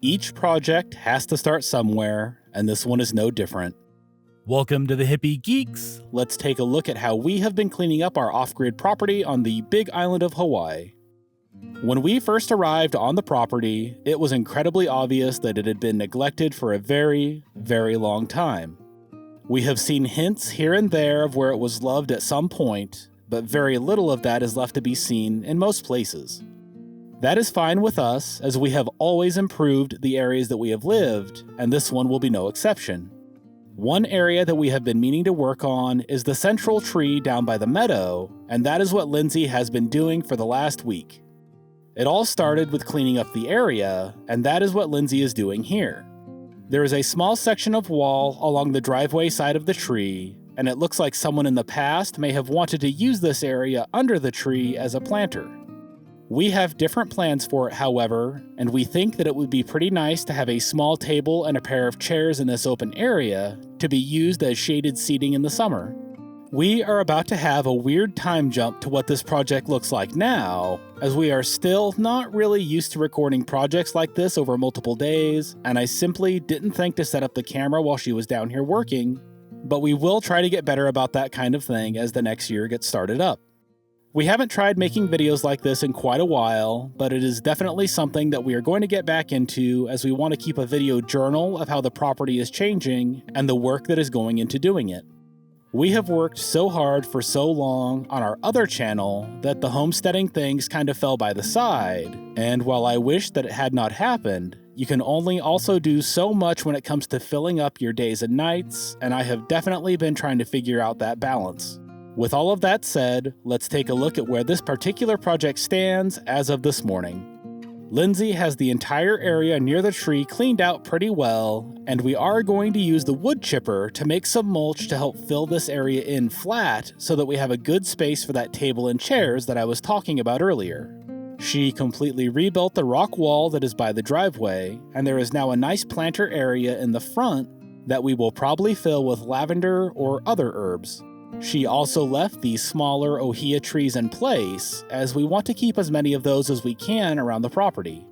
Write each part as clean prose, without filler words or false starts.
Each project has to start somewhere, and this one is no different. Welcome to the Hippie Geeks. Let's take a look at how we have been cleaning up our off-grid property on the big island of Hawaii. When we first arrived on the property, it was incredibly obvious that it had been neglected for a very, very long time. We have seen hints here and there of where it was loved at some point, but very little of that is left to be seen in most places. That is fine with us, as we have always improved the areas that we have lived, and this one will be no exception. One area that we have been meaning to work on is the central tree down by the meadow, and that is what Lindsay has been doing for the last week. It all started with cleaning up the area, and that is what Lindsay is doing here. There is a small section of wall along the driveway side of the tree, and it looks like someone in the past may have wanted to use this area under the tree as a planter. We have different plans for it, however, and we think that it would be pretty nice to have a small table and a pair of chairs in this open area to be used as shaded seating in the summer. We are about to have a weird time jump to what this project looks like now, as we are still not really used to recording projects like this over multiple days, and I simply didn't think to set up the camera while she was down here working, but we will try to get better about that kind of thing as the next year gets started up. We haven't tried making videos like this in quite a while, but it is definitely something that we are going to get back into, as we want to keep a video journal of how the property is changing and the work that is going into doing it. We have worked so hard for so long on our other channel that the homesteading things kind of fell by the side, and while I wish that it had not happened, you can only also do so much when it comes to filling up your days and nights, and I have definitely been trying to figure out that balance. With all of that said, let's take a look at where this particular project stands as of this morning. Lindsay has the entire area near the tree cleaned out pretty well, and we are going to use the wood chipper to make some mulch to help fill this area in flat so that we have a good space for that table and chairs that I was talking about earlier. She completely rebuilt the rock wall that is by the driveway, and there is now a nice planter area in the front that we will probably fill with lavender or other herbs. She also left these smaller Ohia trees in place, as we want to keep as many of those as we can around the property.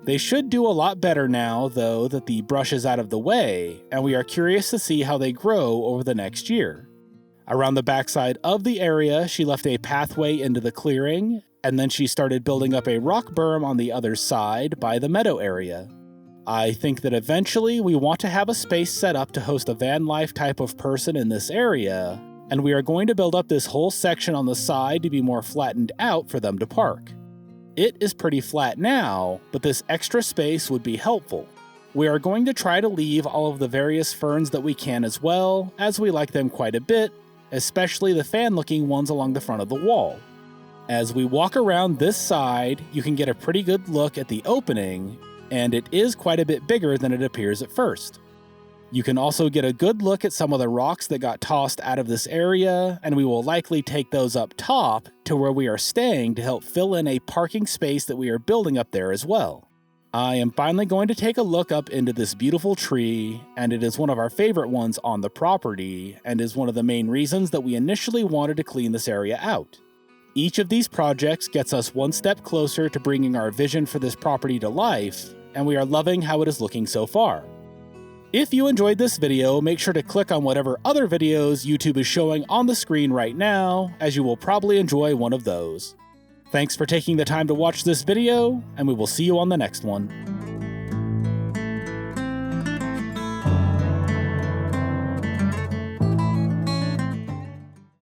They should do a lot better now, though, that the brush is out of the way, and we are curious to see how they grow over the next year. Around the backside of the area, she left a pathway into the clearing, and then she started building up a rock berm on the other side by the meadow area. I think that eventually we want to have a space set up to host a van life type of person in this area, and we are going to build up this whole section on the side to be more flattened out for them to park. It is pretty flat now, but this extra space would be helpful. We are going to try to leave all of the various ferns that we can as well, as we like them quite a bit, especially the fan-looking ones along the front of the wall. As we walk around this side, you can get a pretty good look at the opening, and it is quite a bit bigger than it appears at first. You can also get a good look at some of the rocks that got tossed out of this area, and we will likely take those up top to where we are staying to help fill in a parking space that we are building up there as well. I am finally going to take a look up into this beautiful tree, and it is one of our favorite ones on the property, and is one of the main reasons that we initially wanted to clean this area out. Each of these projects gets us one step closer to bringing our vision for this property to life, and we are loving how it is looking so far. If you enjoyed this video, make sure to click on whatever other videos YouTube is showing on the screen right now, as you will probably enjoy one of those. Thanks for taking the time to watch this video, and we will see you on the next one.